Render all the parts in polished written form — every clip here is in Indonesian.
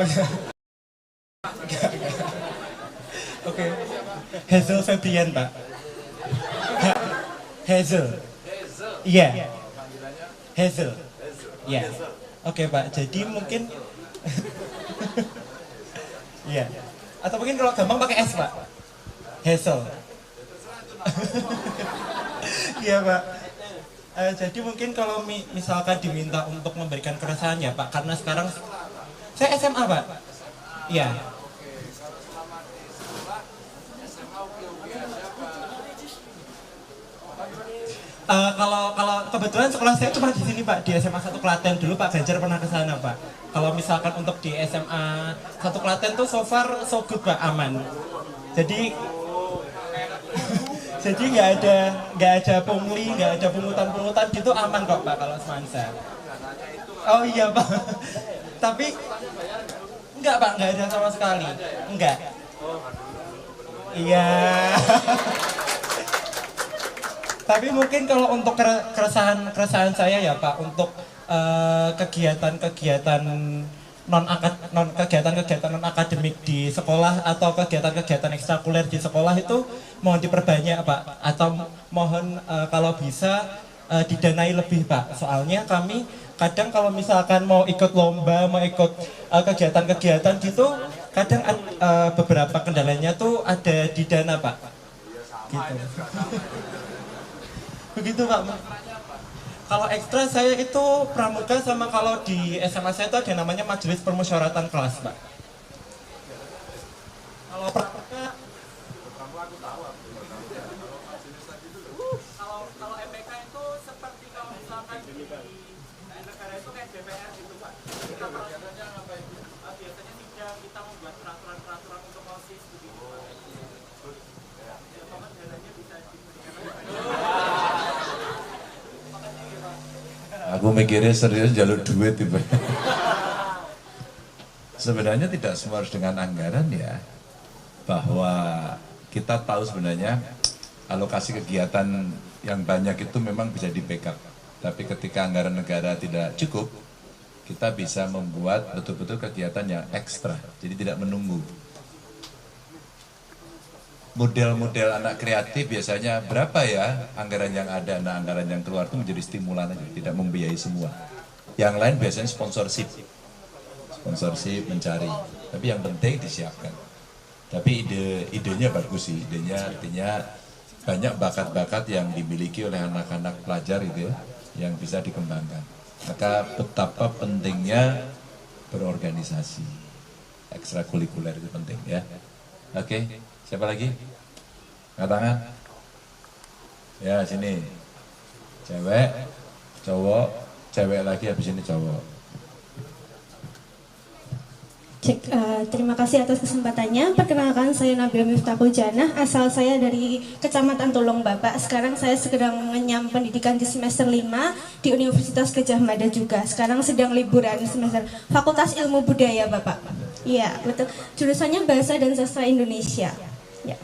Oh, iya. Oke. Hazel Febrian, Pak. Hazel. Iya. Hazel. Iya. Oke, Pak. Jadi mungkin iya. Atau mungkin kalau gampang pakai S, Pak. Hazel. Iya, Pak. Jadi mungkin kalau misalkan diminta untuk memberikan keresahan ya, Pak, karena sekarang saya SMA, Pak. Iya. Kalau kebetulan sekolah saya cuma di sini, Pak, di SMA 1 Klaten. Dulu Pak Ganjar pernah ke sana, Pak. Kalau misalkan untuk di SMA 1 Klaten tuh so far so good, Pak, aman. Jadi jadi nggak ada pungli, nggak ada pungutan gitu, aman kok, Pak, kalau semansa. Oh iya, Pak. Tapi enggak, Pak, nggak ada sama sekali. Enggak. Iya. Tapi mungkin kalau untuk keresahan saya ya, Pak, untuk kegiatan-kegiatan kegiatan-kegiatan non akademik di sekolah atau kegiatan-kegiatan ekstrakurikuler di sekolah itu mohon diperbanyak, Pak, atau mohon kalau bisa didanai lebih, Pak. Soalnya kami kadang kalau misalkan mau ikut lomba, mau ikut kegiatan-kegiatan gitu, kadang beberapa kendalanya tuh ada di dana, Pak. Gitu. Begitu, Pak. Kalau ekstra saya itu pramuka, sama kalau di SMA saya itu ada namanya majelis permusyawaratan kelas, Pak. Kalau pramuka, kalau MPK itu seperti kalau misalkan di negara itu kayak DPR gitu, Pak. Kita biasanya sidang, kita membuat peraturan-peraturan untuk OSIS begitu, Pak. Ya, Pak, dananya bisa diberikan. Aku mikirnya serius jalur duit tiba. Sebenarnya tidak semua harus dengan anggaran ya. Bahwa kita tahu sebenarnya alokasi kegiatan yang banyak itu memang bisa di-backup. Tapi ketika anggaran negara tidak cukup, kita bisa membuat betul-betul kegiatan yang ekstra. Jadi tidak menunggu. Model-model anak kreatif biasanya berapa ya anggaran yang ada, nah anggaran yang keluar itu menjadi stimulan aja, tidak membiayai semua. Yang lain biasanya sponsorship mencari, tapi yang penting disiapkan. Tapi idenya bagus sih, idenya artinya banyak bakat-bakat yang dimiliki oleh anak-anak pelajar itu ya, yang bisa dikembangkan. Maka betapa pentingnya berorganisasi, ekstrakurikuler itu penting ya. Oke. Siapa lagi? Angkat tangan. Ya, sini. Cewek, cowok, cewek lagi, habis ini cowok. Terima kasih atas kesempatannya. Perkenalkan, saya Nabila Miftahul Janah. Asal saya dari Kecamatan Tulung, Bapak. Sekarang saya sedang mengenyam pendidikan di semester 5 di Universitas Gadjah Mada juga. Sekarang sedang liburan semester Fakultas Ilmu Budaya, Bapak. Iya, betul. Jurusannya Bahasa dan Sastra Indonesia. Ya.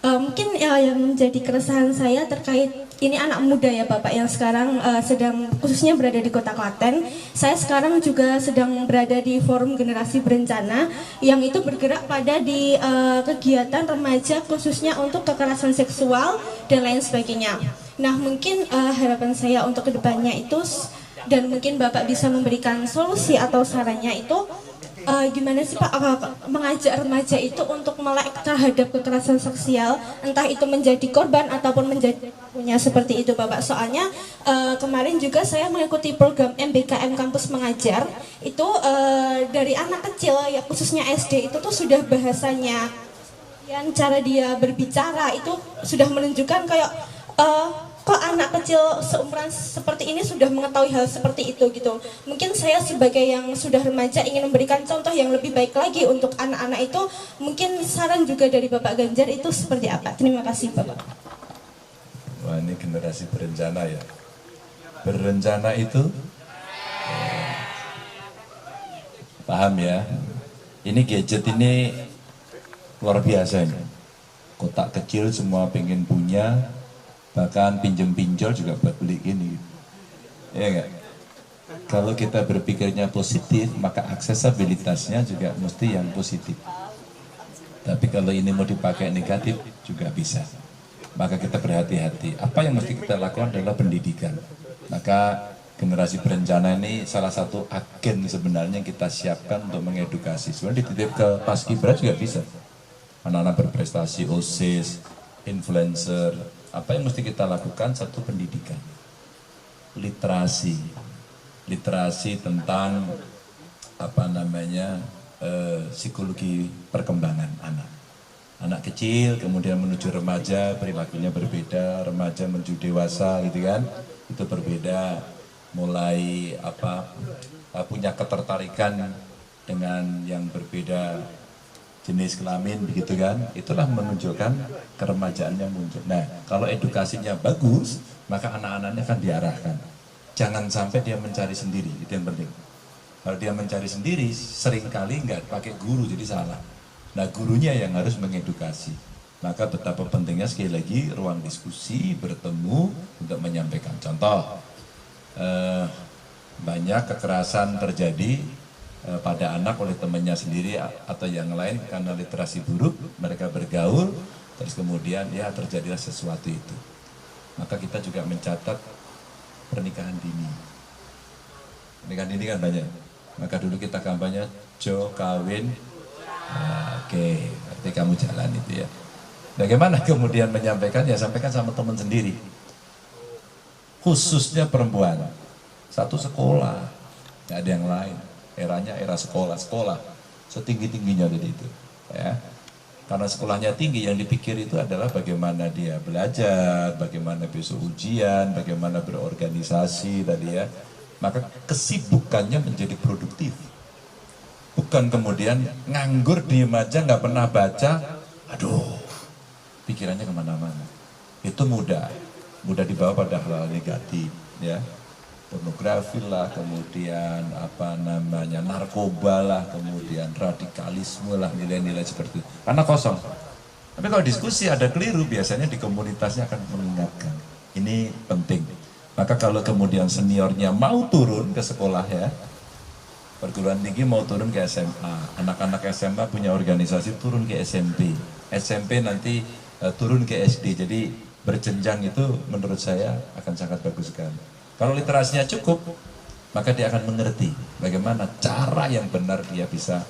Mungkin yang menjadi keresahan saya terkait ini anak muda ya, Bapak, yang sekarang sedang khususnya berada di Kota Klaten. Saya sekarang juga sedang berada di Forum Generasi Berencana yang itu bergerak pada di kegiatan remaja khususnya untuk kekerasan seksual dan lain sebagainya. Nah, mungkin harapan saya untuk kedepannya itu, dan mungkin Bapak bisa memberikan solusi atau sarannya itu, gimana sih, Pak, mengajak remaja itu untuk melek terhadap kekerasan seksual, entah itu menjadi korban ataupun menjadi punya seperti itu, Bapak. Soalnya kemarin juga saya mengikuti program MBKM Kampus Mengajar itu dari anak kecil ya, khususnya SD itu tuh sudah bahasanya, yang cara dia berbicara itu sudah menunjukkan kayak kok anak kecil seumuran seperti ini sudah mengetahui hal seperti itu gitu. Mungkin saya sebagai yang sudah remaja ingin memberikan contoh yang lebih baik lagi untuk anak-anak itu. Mungkin saran juga dari Bapak Ganjar itu seperti apa? Terima kasih, Bapak. Wah, ini generasi berencana ya. Berencana itu paham ya. Ini gadget ini luar biasa ini. Kotak kecil semua pengen punya. Bahkan pinjem pinjol juga buat beli ini, ya enggak? Kalau kita berpikirnya positif, maka aksesabilitasnya juga mesti yang positif. Tapi kalau ini mau dipakai negatif juga bisa. Maka kita berhati-hati. Apa yang mesti kita lakukan adalah pendidikan. Maka generasi berencana ini salah satu agen sebenarnya yang kita siapkan untuk mengedukasi. Sebenarnya dititip ke Paskibra juga bisa. Anak-anak berprestasi, OSIS, influencer. Apa yang mesti kita lakukan? Satu, pendidikan. Literasi tentang psikologi perkembangan anak kecil kemudian menuju remaja, perilakunya berbeda, remaja menuju dewasa gitu kan, itu berbeda, mulai punya ketertarikan dengan yang berbeda jenis kelamin begitu kan, itulah menunjukkan keremajaan yang muncul. Nah, kalau edukasinya bagus, maka anak-anaknya akan diarahkan. Jangan sampai dia mencari sendiri, itu yang penting. Kalau dia mencari sendiri, seringkali nggak pakai guru, jadi salah. Nah, gurunya yang harus mengedukasi. Maka betapa pentingnya sekali lagi ruang diskusi, bertemu untuk menyampaikan. Contoh, banyak kekerasan terjadi pada anak oleh temannya sendiri atau yang lain karena literasi buruk, mereka bergaul, terus kemudian ya terjadilah sesuatu itu. Maka kita juga mencatat pernikahan dini. Pernikahan dini kan banyak. Maka dulu kita kampanye Jo kawin. Oke, berarti kamu jalan itu ya. Bagaimana kemudian menyampaikan? Ya sampaikan sama teman sendiri. Khususnya perempuan. Satu sekolah, nggak ada yang lain. Eranya era sekolah setinggi-tingginya tadi itu. Ya. Karena sekolahnya tinggi, yang dipikir itu adalah bagaimana dia belajar, bagaimana besok ujian, bagaimana berorganisasi tadi ya. Maka kesibukannya menjadi produktif. Bukan kemudian nganggur diem aja nggak pernah baca, aduh, pikirannya kemana-mana. Itu mudah dibawa pada hal negatif, ya. Pornografi lah, kemudian narkoba lah, kemudian radikalisme lah, nilai-nilai seperti itu. Karena kosong. Tapi kalau diskusi ada keliru, biasanya di komunitasnya akan mengingatkan. Ini penting. Maka kalau kemudian seniornya mau turun ke sekolah ya, perguruan tinggi mau turun ke SMA, anak-anak SMA punya organisasi turun ke SMP, SMP nanti turun ke SD, jadi berjenjang itu menurut saya akan sangat bagus sekali. Kalau literasinya cukup, maka dia akan mengerti bagaimana cara yang benar dia bisa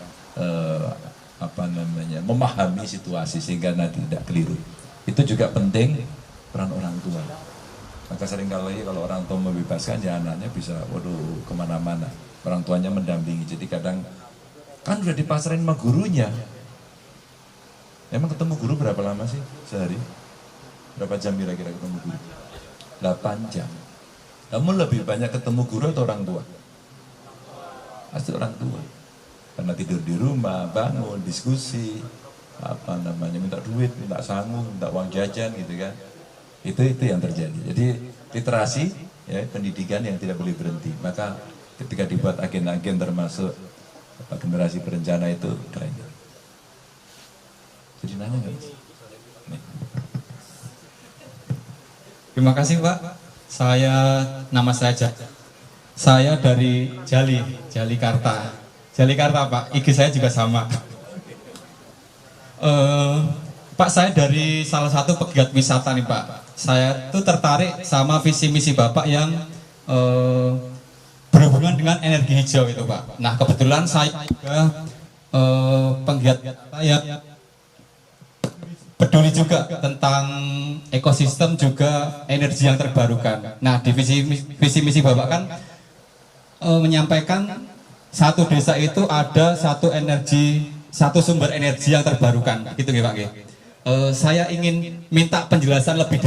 memahami situasi sehingga nanti tidak keliru. Itu juga penting peran orang tua. Maka seringkali kalau orang tua membebaskan, ya anaknya bisa kemana-mana. Orang tuanya mendampingi. Jadi kadang kan udah dipasarin sama gurunya. Emang ketemu guru berapa lama sih sehari? Berapa jam kira-kira ketemu guru? 8 jam. Namun lebih banyak ketemu guru atau orang tua? Pasti orang tua. Karena tidur di rumah, bangun, diskusi, minta duit, minta sangu, minta uang jajan gitu kan. Itu yang terjadi. Jadi literasi, ya, pendidikan yang tidak boleh berhenti. Maka ketika dibuat agen-agen termasuk generasi berencana itu keren. Jadi nanya nggak? Terima kasih Pak. Nama saya Jack. Saya dari Jalikarta Pak. IG saya juga sama. Pak, saya dari salah satu pegiat wisata nih Pak. Saya tuh tertarik sama visi misi Bapak yang berhubungan dengan energi hijau itu Pak. Nah kebetulan saya juga penggiat yang peduli juga tentang ekosistem juga energi yang terbarukan. Nah di visi misi Bapak kan menyampaikan satu desa itu ada satu sumber energi yang terbarukan, gitu nggih Pak nggih. Saya ingin minta penjelasan lebih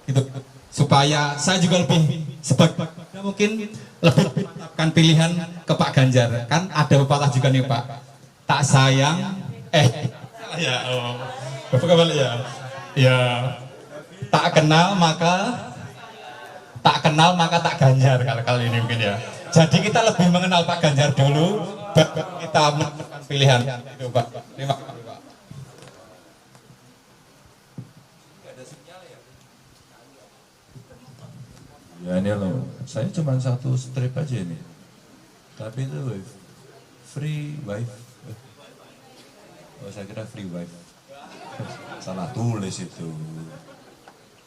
gitu supaya saya juga lebih sebagai mungkin lebih menetapkan pilihan ke Pak Ganjar. Kan ada pepatah juga nih Pak, tak sayang Bapak kembali ya tak kenal maka tak Ganjar kalau kali ini mungkin ya. Jadi kita lebih mengenal Pak Ganjar dulu baru kita menentukan pilihan itu Pak. Terima kasih Pak. Ya ini loh, saya cuma satu strip aja ini. Tapi itu free wifi. Oh saya kira free wifi. Salah tulis itu.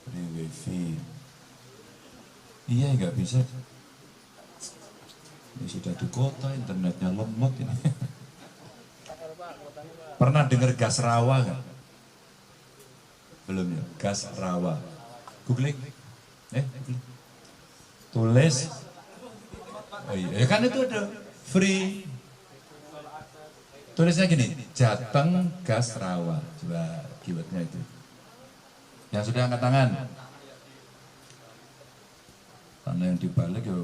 Free wifi. Iya nggak bisa. Ini sudah di kota, internetnya lemot ini. Pernah dengar gas rawa nggak? Belum ya, gas rawa. Googling. Googling. Tulis. Oh iya, ya kan itu ada free. Tulisnya gini, Jateng gas rawa. Coba keywordnya itu. Yang sudah angkat tangan. Karena yang dibalik ya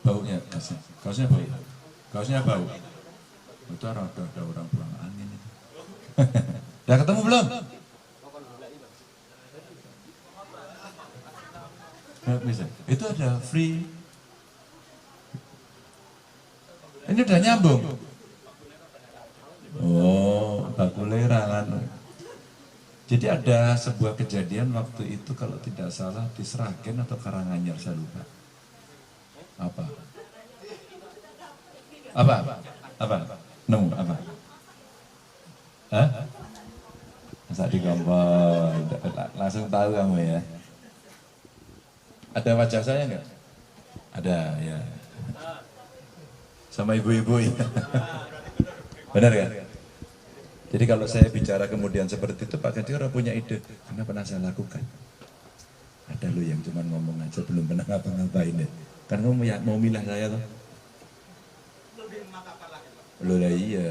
baunya gasnya. Gasnya bau. Gasnya bau. Itu ada orang buang angin itu. Udah ketemu belum? Bisa. Itu ada free. Ini udah nyambung. Oh, bakulera kan. Jadi ada sebuah kejadian waktu itu kalau tidak salah di Sragen atau Karanganyar saya lupa. Apa? Nemu apa? Hah? Masa digambar, langsung tahu kamu ya. Ada wajah saya enggak? Ada ya. Sama ibu-ibu ya. Benar kan? Jadi kalau saya bicara kemudian seperti itu, Pak Ganti orang punya ide, karena pernah saya lakukan. Ada lo yang cuma ngomong aja, belum pernah ngapa-ngapain deh. Kan kamu mau milah saya loh. Loh lah iya.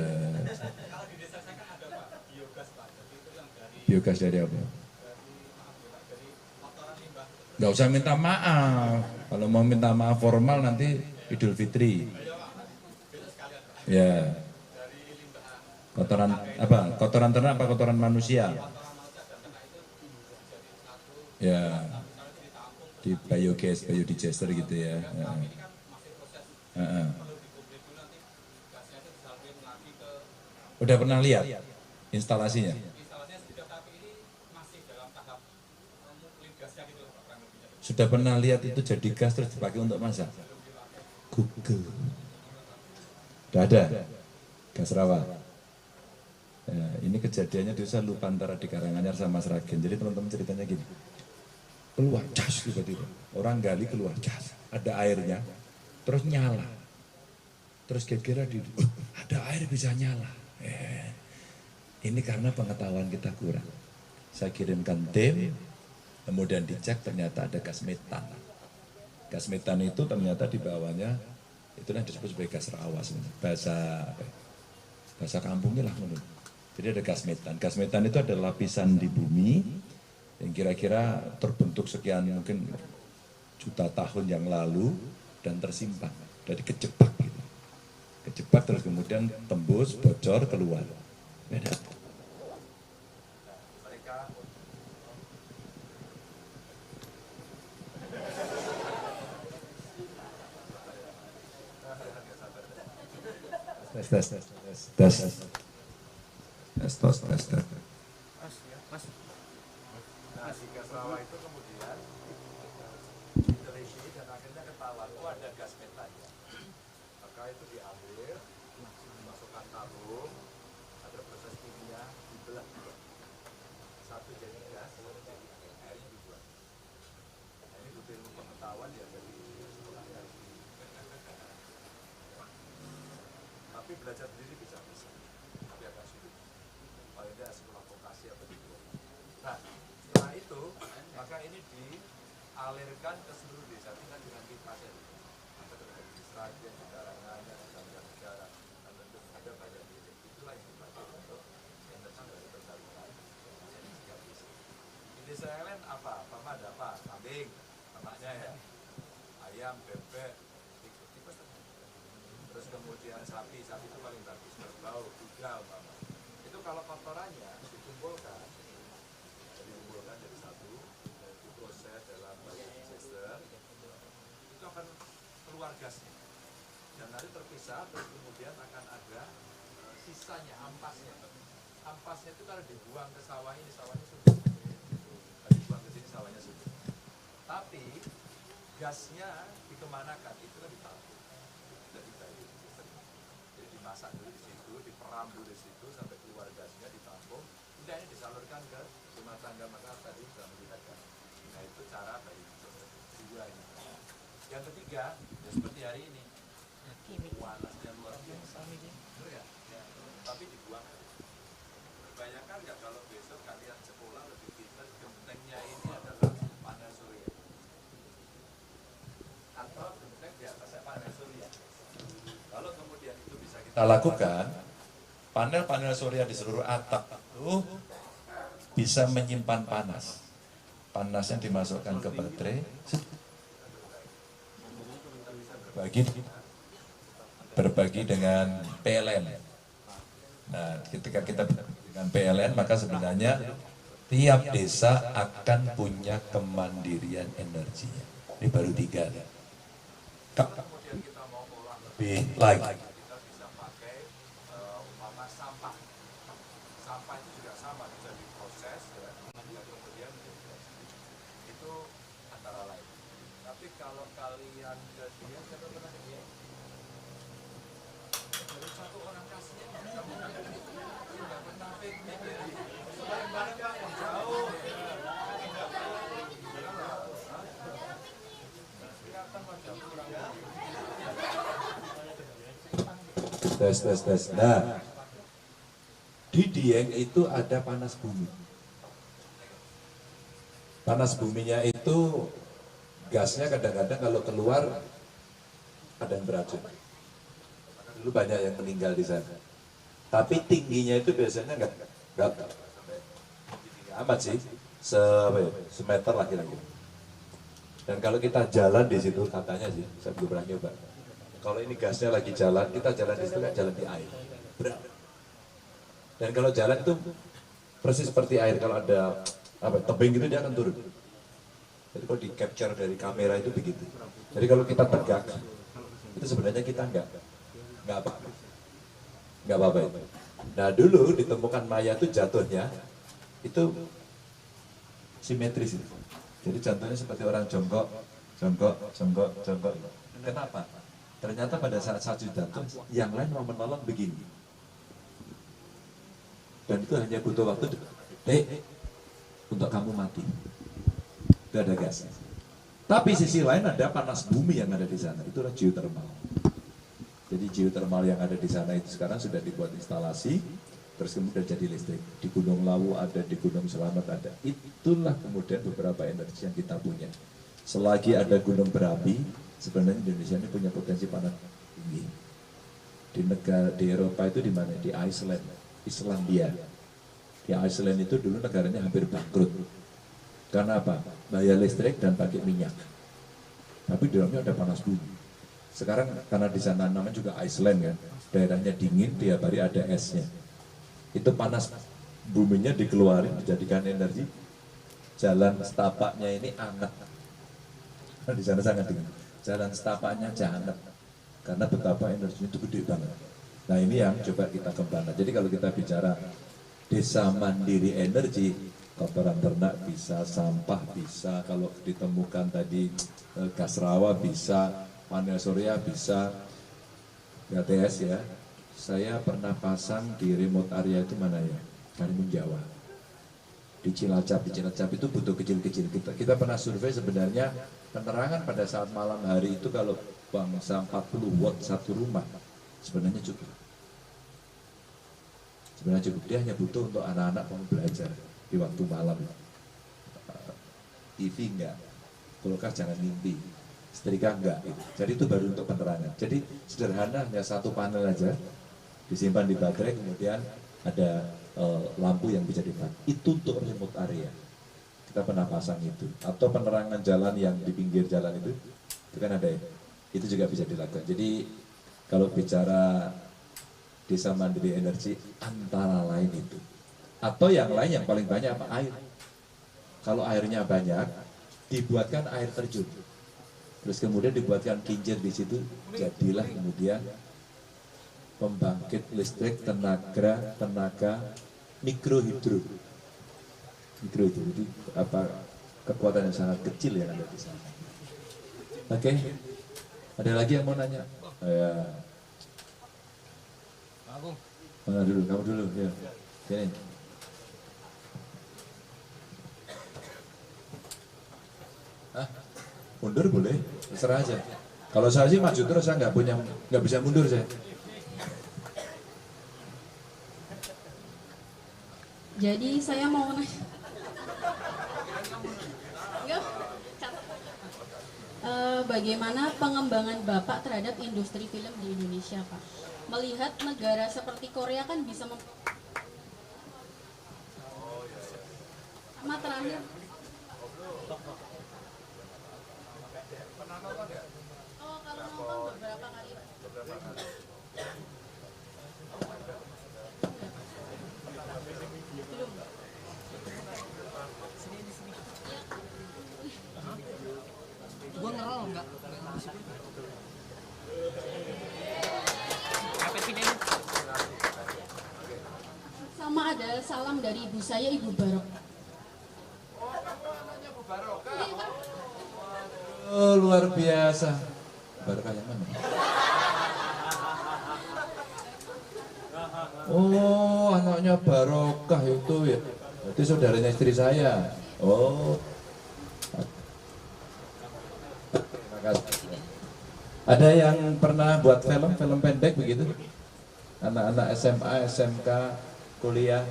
Biogas dari apa? Nggak usah minta maaf. Kalau mau minta maaf formal nanti Idul Fitri. Ya. Kotoran apa? Kotoran ternak apa kotoran manusia? Ya. Di biogas, biodigester gitu ya. Udah pernah lihat instalasinya? Sudah pernah lihat itu jadi gas terus dipakai untuk masak? Google. Udah ada gas rawa. Ya, ini kejadiannya saya lupa antara di Karanganyar sama Sragen. Jadi teman-teman ceritanya gini. Keluar gas tiba-tiba. Orang gali keluar gas. Ada airnya. Terus nyala. Terus kira-kira ada air bisa nyala. Ini karena pengetahuan kita kurang. Saya kirimkan tim. Kemudian dicek ternyata ada gas metan. Gas metan itu ternyata di bawahnya itulah yang disebut sebagai gas rawa sebenarnya. Bahasa kampungnya lah menurut. Jadi ada gas metan. Gas metan itu ada lapisan di bumi yang kira-kira terbentuk sekian mungkin juta tahun yang lalu dan tersimpan. Jadi kejebak gitu. Kejebak terus kemudian tembus, bocor, keluar. Beda. Tes. Nah, si gas rawa itu kemudian diteliti dan akhirnya ketahuan, ada gas metannya. Maka itu diambil, dimasukkan tabung, ada proses kimia, dibelah juga. Satu jadi gas, satu jadi airnya dibuat. Nah, ini butuh ilmu pengetahuan ya dari sekolahnya. Tapi belajar sendiri bisa. Tapi agak sulit. Paling tidak sekolah vokasi atau di luar. Nah, setelah itu, maka ini dialirkan ke seluruh desa dengan kipas ya. Maka terjadi di Sragen, di Karanganyar, di Banjarnegara, dan tentu ada banyak titik. Itulah yang dipakai untuk energi dari tersalurkan di setiap desa. Di desa yang lain apa? Pertama ada apa? Kambing, termaknya ya. Ayam, bebek, tikus. Terus kemudian sapi itu paling bagus, kerbau, kuda, umpama. Itu kalau kotorannya dikumpulkan dari satu, diproses dalam biodigester, itu akan keluar gasnya. Dan nanti terpisah, terus kemudian akan ada sisanya, ampasnya. Ampasnya itu kalau dibuang ke sawah ini, sawahnya sudah. Kalau dibuang ke sini, sawahnya sudah. Tapi gasnya dikemanakan itu kan ditampung, tidak dibayar. Jadi dimasak dulu di situ, diperam dulu di situ sampai keluar gasnya, ditampung, udah ini disalurkan ke rumah tangga. Maka tadi sudah melihat kan. Nah itu cara dari dua ini. Yang ketiga, ya seperti hari ini, panasnya luar biasa, benar ya? Ya. Tapi dibuang. Bayangkan nggak kalau besok kalian sekolah lebih pintar, gentengnya ini adalah panel surya, atau genteng di atasnya panel surya. Kalau kemudian itu bisa kita lakukan, panel-panel surya di seluruh atap itu bisa menyimpan panas. Panasnya dimasukkan ke baterai, berbagi dengan PLN. Nah, ketika kita dengan PLN, maka sebenarnya tiap desa akan punya kemandirian energinya. Ini baru 3. Kemudian kita mau olah lebih lagi, kita bisa pakai umpama sampah. Sampah itu juga sama, bisa diproses ya, kemudian itu antara lain. Tapi kalau kalian ke dia, siapa pernah ke dia? Dari satu orang kasihan, kamu nggak pernah piknik ya. Bareng-bareng Pak, yang jauh. Kelihatan wajah kurang. Tes. Nah, di Dieng itu ada panas bumi. Panas buminya itu gasnya kadang-kadang kalau keluar ada yang beracun. Dulu banyak yang meninggal di sana. Tapi tingginya itu biasanya enggak amat sih, semeter lah kira-kira. Dan kalau kita jalan di situ katanya sih, saya belum pernah nyoba. Kalau ini gasnya lagi jalan, kita jalan di situ kan jalan di air. Berat. Dan kalau jalan itu persis seperti air, kalau ada tebing gitu dia akan turun. Jadi kalau di capture dari kamera itu begitu. Jadi kalau kita tegak, itu sebenarnya kita enggak apa-apa itu. Nah dulu ditemukan Maya itu jatuhnya itu simetris itu. Jadi contohnya seperti orang jongkok. Kenapa? Ternyata pada saat satu jatuh, yang lain mau menolong begini. Dan itu hanya butuh waktu untuk kamu mati. Itu ada gas. Tapi sisi lain ada panas bumi yang ada di sana. Itulah geothermal. Jadi geothermal yang ada di sana itu sekarang sudah dibuat instalasi, terus kemudian jadi listrik. Di Gunung Lawu ada, di Gunung Selamat ada. Itulah kemudian beberapa energi yang kita punya. Selagi ada gunung berapi, sebenarnya Indonesia ini punya potensi panas tinggi. Di Eropa itu di mana? Di Iceland, Islandia. Di Iceland itu dulu negaranya hampir bangkrut. Karena apa? Bayar listrik dan pakai minyak. Tapi di dalamnya ada panas bumi. Sekarang karena di sana namanya juga Iceland kan, daerahnya dingin, tiap hari ada esnya. Itu panas buminya dikeluarin, dijadikan energi. Jalan setapaknya ini hangat. Di sana sangat dingin. Jalan setapaknya hangat. Karena betapa energinya itu gede banget. Nah ini yang coba kita kembangkan. Jadi kalau kita bicara desa mandiri energi, kotoran ternak bisa, sampah bisa, kalau ditemukan tadi gas rawa bisa, panel surya bisa, GTS ya. Saya pernah pasang di remote area itu mana ya? Karimun Jawa. Di Cilacap itu butuh kecil-kecil. Kita pernah survei sebenarnya penerangan pada saat malam hari itu kalau bangsa 40 watt satu rumah sebenarnya cukup. Dia hanya butuh untuk anak-anak mau belajar di waktu malam. TV enggak, kulkas jangan mimpi, setrika enggak. Gitu. Jadi itu baru untuk penerangan. Jadi sederhana, hanya satu panel aja disimpan di baterai, kemudian ada lampu yang bisa dipakai. Itu untuk remote area. Kita pernah pasang itu. Atau penerangan jalan yang di pinggir jalan itu kan ada ya. Itu juga bisa dilakukan. Jadi kalau bicara desa mandiri energi antara lain itu. Atau yang lain yang paling banyak apa? Air. Kalau airnya banyak, dibuatkan air terjun. Terus kemudian dibuatkan kincir di situ, jadilah kemudian pembangkit listrik tenaga mikrohidro. Jadi apa kekuatan yang sangat kecil yang ada di sana. Oke. Ada lagi yang mau nanya? Ya. Mana dulu, kamu dulu. Ya. Sini. Hah? Mundur boleh, terserah aja. Kalau saya sih maju terus, saya nggak bisa mundur saya. Jadi saya mau nanya. Bagaimana pengembangan Bapak terhadap industri film di Indonesia, Pak? Melihat negara seperti Korea kan bisa sama terakhir. Oh, kalau nonton beberapa kali, Pak. Belum. Gua ngerol enggak? Sama ada salam dari ibu saya, Ibu Barok. Oh, luar biasa. Barokah yang mana? Oh, anaknya Barokah itu ya. Berarti saudaranya istri saya. Oh. Terima kasih. Ada yang pernah buat film pendek begitu? Anak-anak SMA, SMK, kuliah.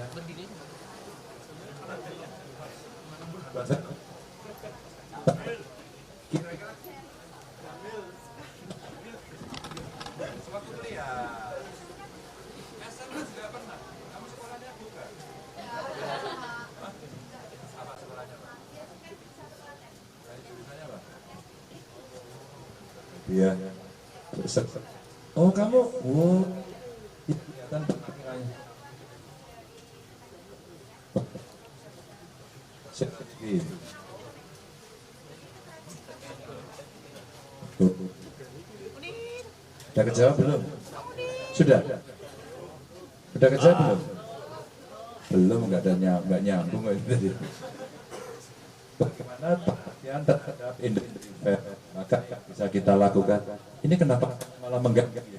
Iya. Oh kamu, oh, kelihatan penampilannya. Udah kejawab belum? Sudah? Udah kejawab belum? Belum, nggak nyambung tadi. Bagaimana perhatian terhadap industri film, maka bisa kita lakukan. Ini kenapa malah mengganggu? Jadi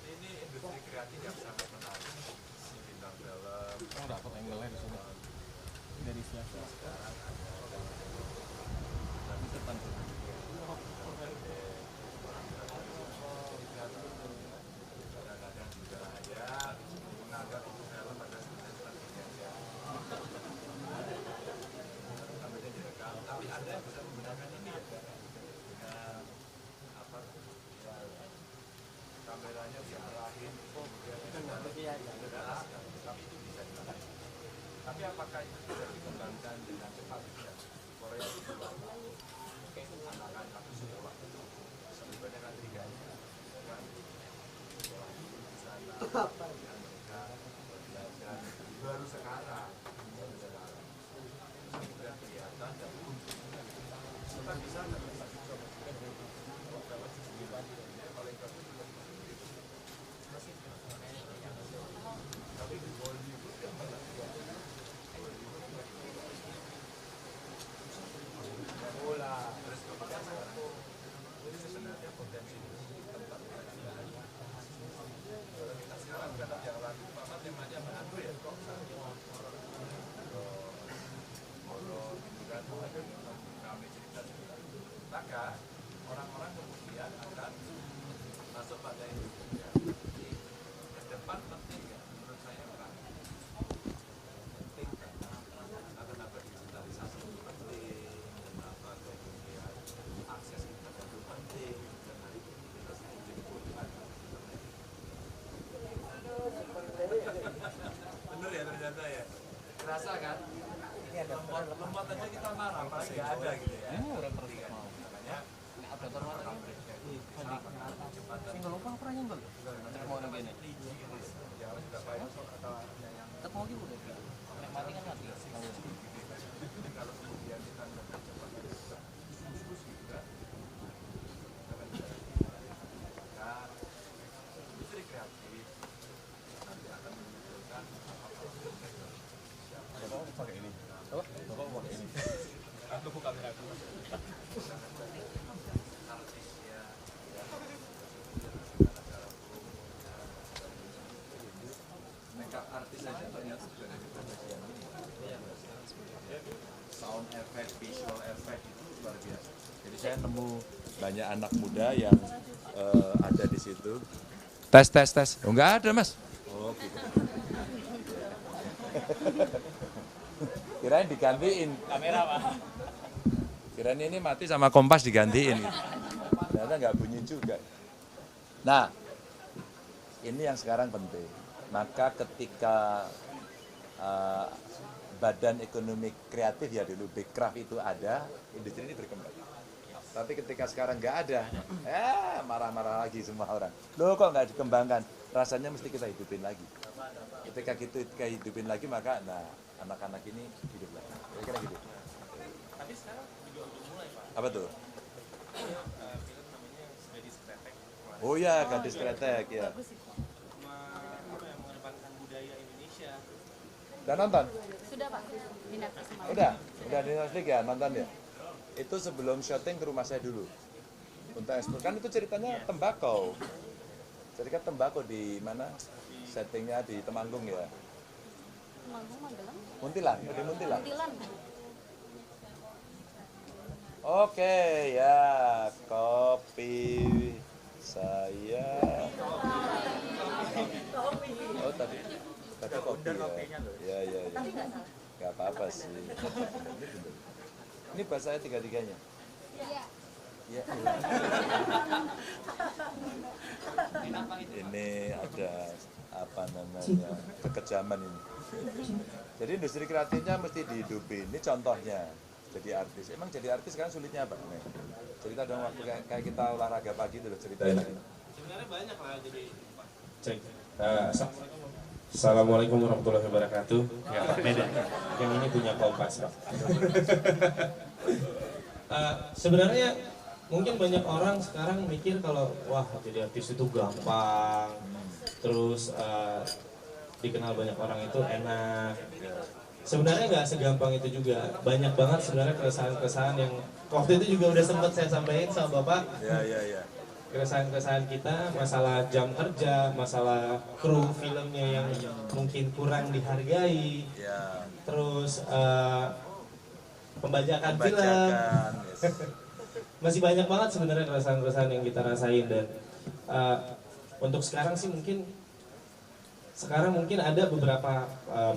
ini industri kreatif yang sangat menarik. Bintang film. Dapat angle-nya di sini. Dari sebelah. Tapi depan. Kadang-kadang juga ya menganggap itu film pada tapi ada yang bisa menggunakan ini ya dengan apa ya, kameranya diarahin kemudian dijelaskan tapi itu bisa dilakukan tapi apakah itu bisa dikembangkan dengan cepat ya Korea itu anak-anak sudah waktu seperti dengan tiganya kan sana di Amerika belajar baru sekarang kemudian kelihatan dan kita bisa tapi di Bollywood kan bola terus kemudian sekarang jadi sebenarnya potensi tempat kita sekarang dalam yang lagu apa temanya menantu ya kok kami cerita-cerita maka orang-orang kemudian akan masuk pada industri jadi ke depan penting ya menurut saya orang penting karena kenapa digitalisasi itu penting kenapa kemudian akses internet itu penting dan hari ini kita sedang jadi korban bener ya ternyata ya kerasa kan lemot aja kita marah pasti nggak ada gitu ya makanya single lupa apa nyenggol mau nang kene jangan juga payah atau tetap mau gitu mati kan mati kalau kemudian kita nggak cepat susu juga nah industri kreatif nanti akan menunjukkan apa-apa pakai ini. Apa? Bapak pakai ini. makeup artis aja ternyata sudah dari profesi yang ini. Sound effect, visual effect itu luar biasa. Jadi saya nemu banyak anak muda yang ada di situ. Tes. Oh, enggak ada, Mas. Oh, gitu. Kirain digantiin. Kamera, Pak. Kirain ini mati sama kompas digantiin. Gitu. Ternyata nggak bunyi juga. Nah, ini yang sekarang penting. Maka ketika badan ekonomi kreatif ya dulu, Bekraf itu ada, industri ini berkembang. Tapi ketika sekarang nggak ada, marah-marah lagi semua orang. Loh kok nggak dikembangkan? Rasanya mesti kita hidupin lagi. Ketika kita hidupin lagi, maka anak-anak ini hidup lagi. Kira-kira gitu. Tapi sekarang juga udah mulai, Pak. Apa tuh? Film namanya Gadis Kretek. Oh ya, Gadis Kretek ya. Mengedepankan budaya Indonesia. Udah nonton? Sudah Pak, di Netflix semalam. Udah di Netflix ya, nonton ya? Itu sebelum syuting ke rumah saya dulu. Untuk ekspor, kan itu ceritanya tembakau. Cerita tembakau di mana? Settingnya di Temanggung ya? Temanggung, Magelang. Muntilan, di Muntilan. Muntilan. Oke ya, kopi saya. Oh tadi kopi ya. Ya. Gak apa-apa sih. Ini bahasa saya tiga-tiganya. Iya. Ya. Ini ada apa namanya kekejaman ini. Jadi industri kreatifnya mesti dihidupin. Ini contohnya. Jadi artis. Emang jadi artis kan sulitnya apa? Nih, cerita dong waktu kayak kita olahraga pagi itu loh ceritain. Sebenarnya banyak lah jadi Pak. Cek. Assalamualaikum warahmatullahi wabarakatuh. Ya, beda. Yang ini punya Kompas, Pak. Sebenarnya mungkin banyak orang sekarang mikir kalau wah jadi artis itu gampang, terus dikenal banyak orang itu enak. Sebenarnya nggak segampang itu juga. Banyak banget sebenarnya keresahan-keresahan yang waktu itu juga udah sempat saya sampaikan sama Bapak. Ya. Keresahan-keresahan kita, masalah jam kerja, masalah kru filmnya yang mungkin kurang dihargai, Ya. terus pembajakan film, Yes. masih banyak banget sebenarnya keresahan-keresahan yang kita rasain. Dan untuk sekarang sih mungkin ada beberapa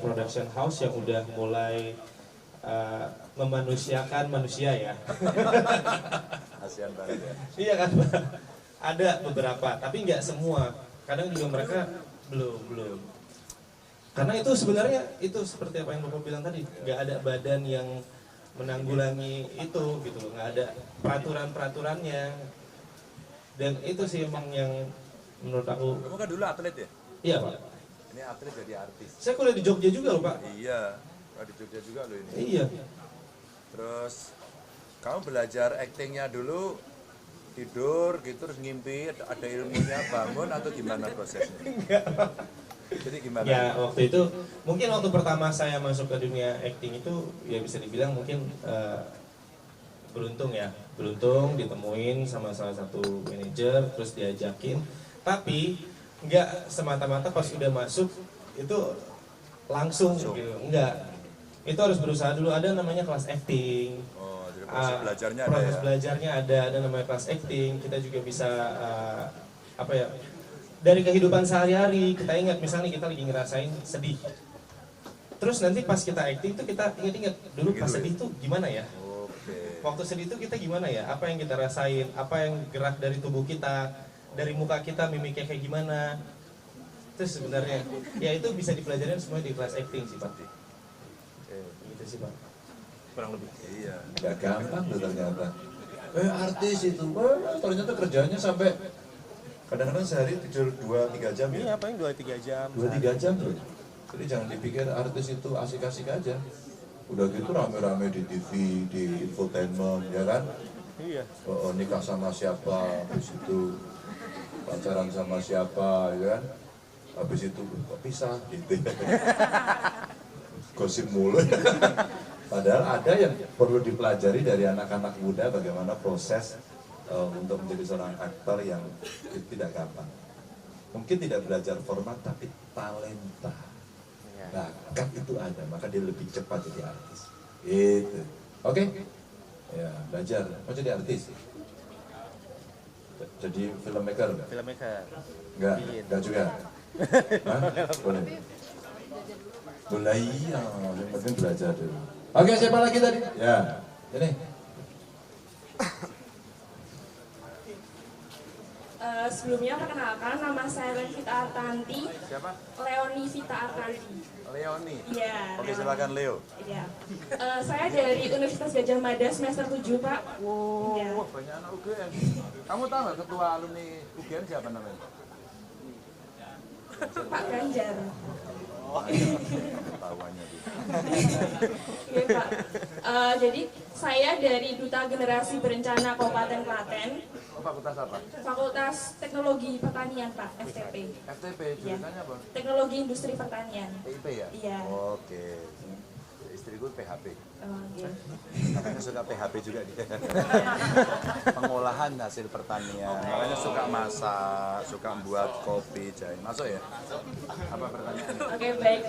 production house yang udah mulai memanusiakan manusia ya. Kasihan banget ya. Iya kan, ada beberapa, tapi nggak semua. Kadang juga mereka belum. Karena itu sebenarnya itu seperti apa yang Bapak bilang tadi, nggak ada badan yang menanggulangi itu gitu, nggak ada peraturannya. Dan itu sih emang yang menurut aku. Kamu kan dulu atlet ya? Iya Pak. Ini atlet jadi artis. Saya kuliah di Jogja juga loh Pak. Iya, di Jogja juga loh ini. Iya. Terus kamu belajar aktingnya dulu tidur gitu terus ngimpi ada ilmunya bangun atau gimana prosesnya? Enggak. Jadi gimana? Ya waktu itu mungkin waktu pertama saya masuk ke dunia acting itu ya bisa dibilang mungkin beruntung ditemuin sama salah satu manajer terus diajakin, tapi nggak semata-mata pas udah masuk itu langsung gitu, enggak. Itu harus berusaha dulu, ada namanya kelas acting. Oh, jadi proses belajarnya ada proses ya? belajarnya ada namanya kelas acting. Kita juga bisa dari kehidupan sehari-hari kita ingat misalnya kita lagi ngerasain sedih. Terus nanti pas kita acting itu kita ingat-ingat dulu pas sedih tuh gimana ya? Oke. Waktu sedih itu kita gimana ya? Apa yang kita rasain? Apa yang gerak dari tubuh kita? Dari muka kita mimiknya kayak gimana? Terus sebenarnya ya itu bisa dipelajarin semua di kelas acting sih Pak. Gitu sih Pak. Kurang lebih. Iya. Gak gampang tuh ternyata. Artis itu, ternyata kerjanya sampai kadang-kadang sehari tidur 2-3 jam ya? Ini apa yang 2-3 jam? 2-3 jam tuh. Jadi jangan dipikir artis itu asik-asik aja. Udah gitu rame-rame di TV, di infotainment, ya kan? Iya. Nikah sama siapa, habis itu pacaran sama siapa, ya kan? Habis itu kok pisah gitu. Gosip mulu. Padahal ada yang perlu dipelajari dari anak-anak muda bagaimana proses untuk menjadi seorang aktor yang tidak gampang. Mungkin tidak belajar format tapi talenta. Bakat itu ada, maka dia lebih cepat jadi artis. Gitu. Oke? Ya, belajar. Mau jadi artis? Jadi filmmaker? Filmmaker. Enggak juga. Hah? Boleh. Boleh, iya, yang penting belajar dulu. Oke, siapa lagi tadi? Ya, ini. Sebelumnya perkenalkan, nama saya Levita Artanti. Siapa? Leoni Vita Artanti. Leoni. Iya. Oke, Leoni. silakan Leo. Iya. Saya dari Universitas Gajah Mada semester 7, Pak. Iya. Wah, banyak anak UGM. Kamu tahu nggak ketua alumni UGM siapa namanya? Pak Ganjar. Tahuannya dia. Iya, Pak. Jadi saya dari Duta Generasi Berencana Kabupaten Klaten. Fakultas apa? Fakultas Teknologi Pertanian, Pak, FTP. FTP, jurusannya apa? Teknologi Industri Pertanian. PIP ya? Iya. Oke. Istriku PHP. Oke. Makanya suka PHP juga dia. Pengolahan hasil pertanian. Makanya suka masak, suka buat kopi, jahe. Masuk ya? Apa pertanyaannya? Oke, baik.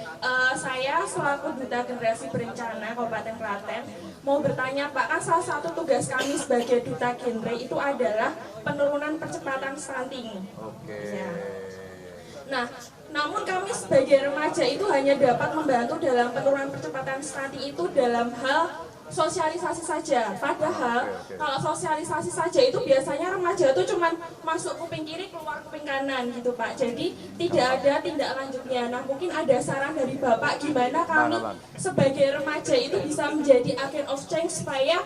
Saya selaku Duta Generasi Berencana Kabupaten Klaten mau bertanya, Pak, kan salah satu tugas kami sebagai Duta Genre itu adalah penurunan percepatan stunting. Oke. Ya. Nah, namun kami sebagai remaja itu hanya dapat membantu dalam penurunan percepatan stunting itu dalam hal sosialisasi saja. Padahal kalau sosialisasi saja itu biasanya remaja itu cuma masuk kuping kiri keluar kuping kanan gitu, Pak. Jadi tidak ada tindak lanjutnya. Nah, mungkin ada saran dari Bapak gimana kami sebagai remaja itu bisa menjadi agent of change supaya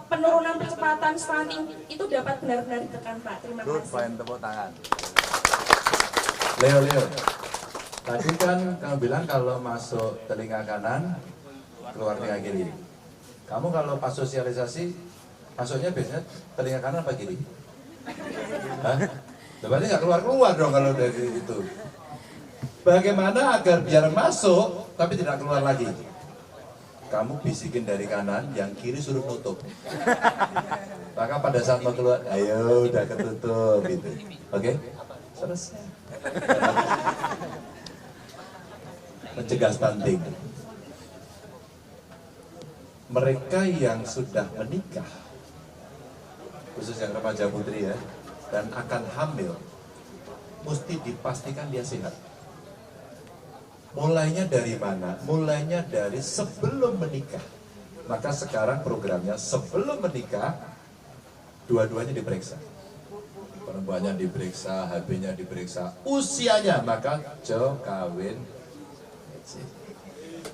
penurunan percepatan stunting itu dapat benar-benar ditekan, Pak. Terima Good, kasih. fine, tepuk tangan. Leo. Tadi kan kamu bilang kalau masuk telinga kanan, keluar telinga kiri. Kamu kalau pas sosialisasi, masuknya biasanya telinga kanan apa kiri? Hah? Berarti nggak keluar-keluar dong kalau dari itu. Bagaimana agar biar masuk, tapi tidak keluar lagi? Kamu bisikin dari kanan, yang kiri suruh nutup. Maka pada saat mau keluar, ayo udah ketutup gitu. Oke? Selesai. Mencegah stunting. Mereka yang sudah menikah, khusus yang remaja putri ya, dan akan hamil, mesti dipastikan dia sehat. Mulainya dari mana? Mulainya dari sebelum menikah. Maka sekarang programnya sebelum menikah, dua-duanya diperiksa. Perempuannya diperiksa, HB-nya diperiksa, usianya, maka jo kawin.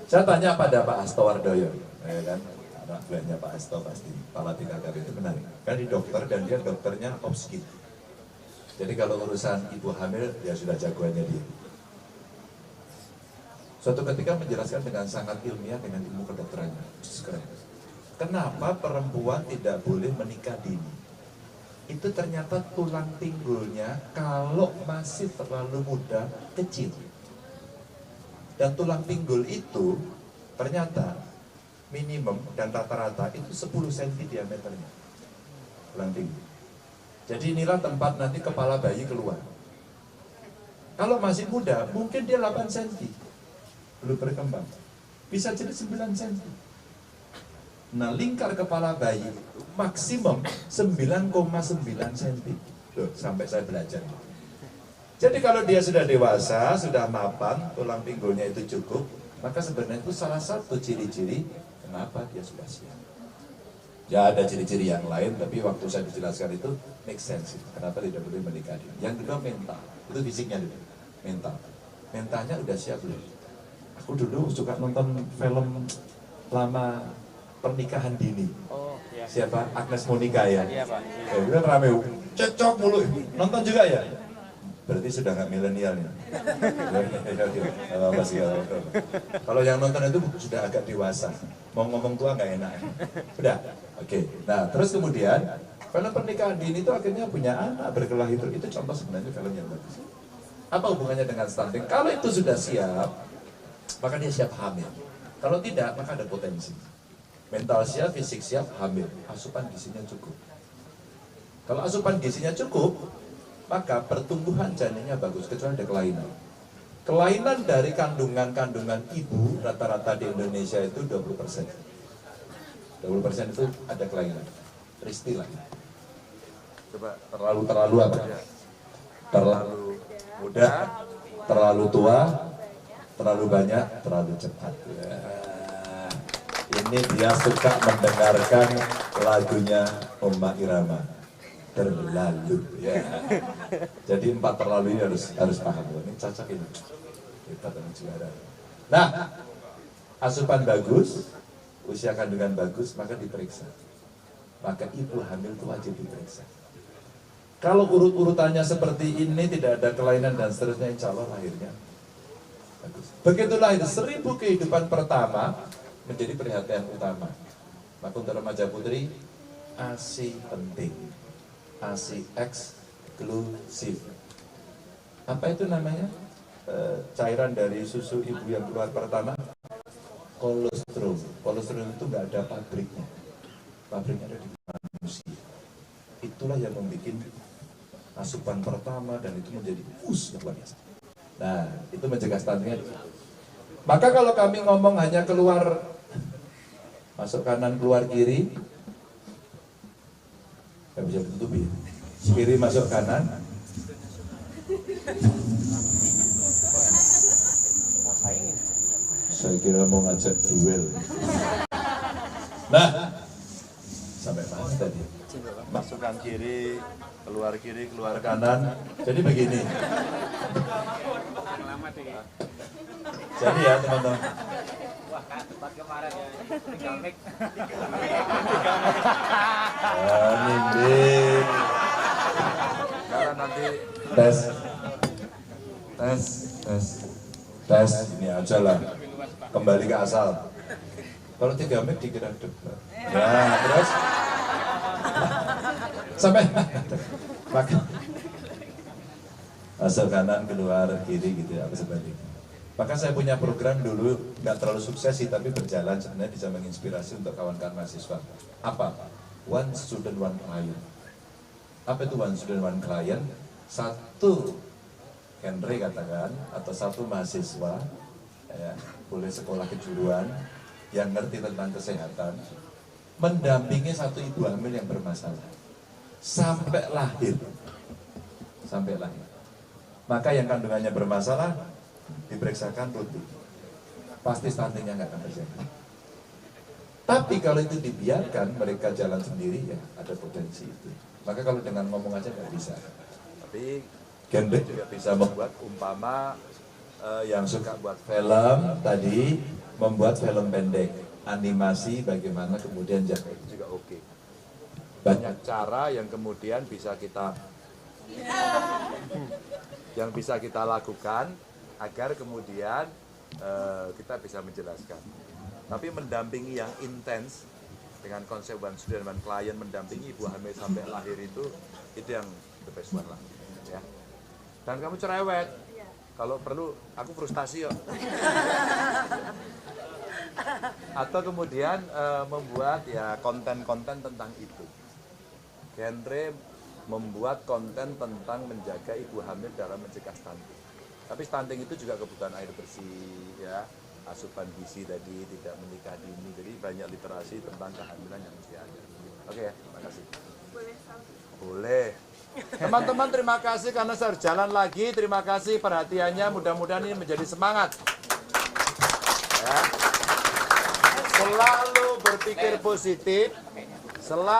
Saya tanya pada Pak Hasto Wardoyo, ya kan, anak buahnya Pak Hasto pasti, Palati Kakak itu benar. Kan di dokter dan dia dokternya obskin. Jadi kalau urusan ibu hamil, ya sudah jagoannya dia. Suatu ketika menjelaskan dengan sangat ilmiah dengan ilmu kedokterannya. Kenapa perempuan tidak boleh menikah dini? Itu ternyata tulang pinggulnya kalau masih terlalu muda kecil. Dan tulang pinggul itu ternyata minimum dan rata-rata itu 10 cm diameternya. Tulang pinggul. Jadi inilah tempat nanti kepala bayi keluar. Kalau masih muda mungkin dia 8 cm. Belum berkembang. Bisa jadi 9 cm. Nah, lingkar kepala bayi itu maksimum 9,9 cm. Loh, sampai saya belajar. Jadi kalau dia sudah dewasa, sudah mapan, tulang pinggulnya itu cukup, maka sebenarnya itu salah satu ciri-ciri kenapa dia sudah siap. Ya ada ciri-ciri yang lain, tapi waktu saya dijelaskan itu make sense. Kenapa tidak boleh menikah dini. Yang kedua mental, itu fisiknya dulu. Mental. Mentalnya udah siap belum? Aku dulu suka nonton film lama Pernikahan Dini. Oh, iya. Siapa? Agnes Monica ya? Iya, Pak. Ya, itu kan rame, cocok mulu. Nonton juga ya? Berarti sudah nggak milenial ya? Kalau yang nonton itu sudah agak dewasa. Mau ngomong tua nggak enak. Udah? Oke. Nah, terus kemudian film Pernikahan Dini itu akhirnya punya anak berkelahi itu. Itu contoh sebenarnya film yang bagus. Apa hubungannya dengan stunting? Kalau itu sudah siap, maka dia siap hamil. Kalau tidak, maka ada potensi. Mental siap, fisik siap, hamil. Asupan gizinya cukup. Kalau asupan gizinya cukup, maka pertumbuhan janinnya bagus, kecuali ada kelainan. Kelainan dari kandungan-kandungan ibu rata-rata di Indonesia itu 20%. 20% itu ada kelainan. Ristilah. Coba terlalu apa? Terlalu muda, terlalu tua, terlalu banyak, terlalu cepat. Ya. Ini dia suka mendengarkan lagunya Oma Irama. Terlalu. Ya. Jadi 4 terlalu ini harus paham. Ini cocok ini. Kita juara. Nah, asupan bagus, usia kandungan bagus, maka diperiksa. Maka ibu hamil itu wajib diperiksa. Kalau urut-urutannya seperti ini, tidak ada kelainan dan seterusnya, insya Allah lahirnya bagus. Begitu lahir 1000 kehidupan pertama menjadi perhatian utama. Maka untuk remaja putri, ASI penting. ASI eksklusif. Apa itu namanya? Cairan dari susu ibu yang keluar pertama, kolostrum. Kolostrum itu nggak ada pabriknya. Pabriknya ada di manusia. Itulah yang membuat asupan pertama dan itu menjadi luar biasa. Nah, itu mencegah stuntingnya. Maka kalau kami ngomong hanya keluar masuk kanan keluar kiri, nggak bisa ditutupi. Kiri masuk kanan. Saya kira mau ngajak duel. Nah, sampai mana tadi? Masukkan kiri, keluar kanan. Jadi begini. Jadi ya teman-teman. Wah, tempat kemarin ya. Tinggal mic. Nimbik. Karena nanti tes ini aja lah. Kembali ke asal. Kalau 3 mic dikira debat. Ya, terus sampai maka masuk kanan keluar kiri gitu ya, sebaliknya. Maka saya punya program dulu nggak terlalu sukses sih, tapi berjalan sebenarnya bisa menginspirasi untuk kawan-kawan mahasiswa. Apa? One student one client. Apa itu one student one client? Satu genre katakan atau satu mahasiswa ya, boleh sekolah kejuruan yang ngerti tentang kesehatan mendampingi satu ibu hamil yang bermasalah sampai lahir. Maka yang kandungannya bermasalah diperiksakan rutin, pasti stuntingnya nggak akan terjadi. Tapi kalau itu dibiarkan mereka jalan sendiri, ya ada potensi itu. Maka kalau dengan ngomong aja nggak bisa. Tapi genre juga bisa membuat umpama yang suka buat film tadi membuat film pendek, animasi bagaimana kemudian jaga itu juga oke. Banyak cara yang kemudian bisa kita lakukan agar kemudian kita bisa menjelaskan. Tapi mendampingi yang intens dengan konsep one student one client, mendampingi ibu hamil sampai lahir itu yang the best one lah. Ya. Dan kamu cerewet. Kalau perlu aku frustasi yuk. Atau kemudian membuat ya konten-konten tentang itu. Genre membuat konten tentang menjaga ibu hamil dalam mencegah stunting. Tapi stunting itu juga kebutuhan air bersih, ya, asupan gizi tadi, tidak menikah dini. Jadi banyak literasi tentang kehamilan yang mesti ada. Oke ya, terima kasih. Boleh. Teman-teman terima kasih karena saya harus jalan lagi. Terima kasih perhatiannya. Mudah-mudahan ini menjadi semangat. Ya. Selalu berpikir positif. Selalu